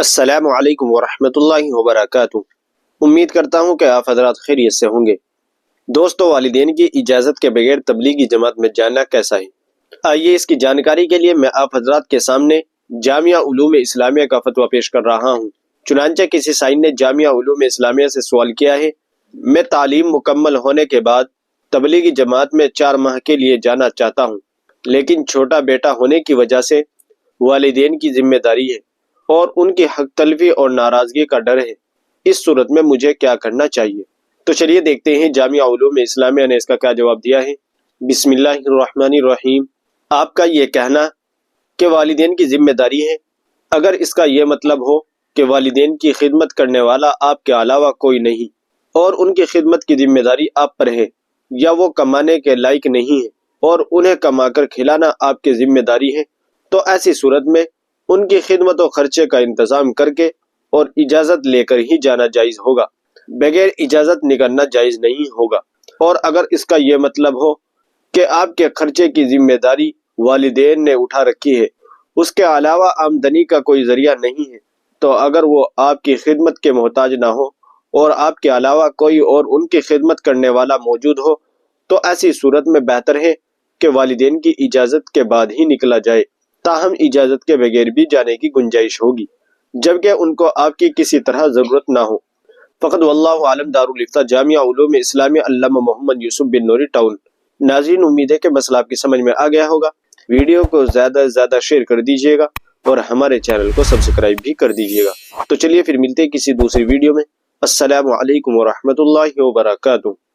السلام علیکم ورحمۃ اللہ وبرکاتہ۔ امید کرتا ہوں کہ آپ حضرات خیریت سے ہوں گے۔ دوستو، والدین کی اجازت کے بغیر تبلیغی جماعت میں جانا کیسا ہے؟ آئیے اس کی جانکاری کے لیے میں آپ حضرات کے سامنے جامعہ علوم اسلامیہ کا فتویٰ پیش کر رہا ہوں۔ چنانچہ کسی سائن نے جامعہ علوم اسلامیہ سے سوال کیا ہے، میں تعلیم مکمل ہونے کے بعد تبلیغی جماعت میں 4 ماہ کے لیے جانا چاہتا ہوں، لیکن چھوٹا بیٹا ہونے کی وجہ سے والدین کی ذمہ داری ہے اور ان کی حق تلفی اور ناراضگی کا ڈر ہے۔ اس صورت میں مجھے کیا کرنا چاہیے؟ تو چلیے دیکھتے ہیں جامعہ علوم اسلامیہ نے اس کا کیا جواب دیا ہے۔ بسم اللہ الرحمن الرحیم۔ آپ کا یہ کہنا کہ والدین کی ذمہ داری ہے، اگر اس کا یہ مطلب ہو کہ والدین کی خدمت کرنے والا آپ کے علاوہ کوئی نہیں اور ان کی خدمت کی ذمہ داری آپ پر ہے، یا وہ کمانے کے لائق نہیں ہے اور انہیں کما کر کھلانا آپ کی ذمہ داری ہے، تو ایسی صورت میں ان کی خدمت و خرچے کا انتظام کر کے اور اجازت لے کر ہی جانا جائز ہوگا، بغیر اجازت نکلنا جائز نہیں ہوگا۔ اور اگر اس کا یہ مطلب ہو کہ آپ کے خرچے کی ذمہ داری والدین نے اٹھا رکھی ہے، اس کے علاوہ آمدنی کا کوئی ذریعہ نہیں ہے، تو اگر وہ آپ کی خدمت کے محتاج نہ ہو اور آپ کے علاوہ کوئی اور ان کی خدمت کرنے والا موجود ہو، تو ایسی صورت میں بہتر ہے کہ والدین کی اجازت کے بعد ہی نکلا جائے، تاہم اجازت کے بغیر بھی جانے کی گنجائش ہوگی، جبکہ ان کو آپ کی کسی طرح ضرورت نہ ہو۔ فقط واللہ عالم، دارالافتاء جامعہ علوم اسلامیہ، علامہ محمد یوسف بن نوری، ٹاؤن۔ ناظرین، امید ہے کہ مسئلہ آپ کی سمجھ میں آ گیا ہوگا۔ ویڈیو کو زیادہ سے زیادہ شیئر کر دیجیے گا اور ہمارے چینل کو سبسکرائب بھی کر دیجیے گا۔ تو چلیے پھر ملتے ہیں کسی دوسری ویڈیو میں۔ السلام علیکم ورحمۃ اللہ وبرکاتہ۔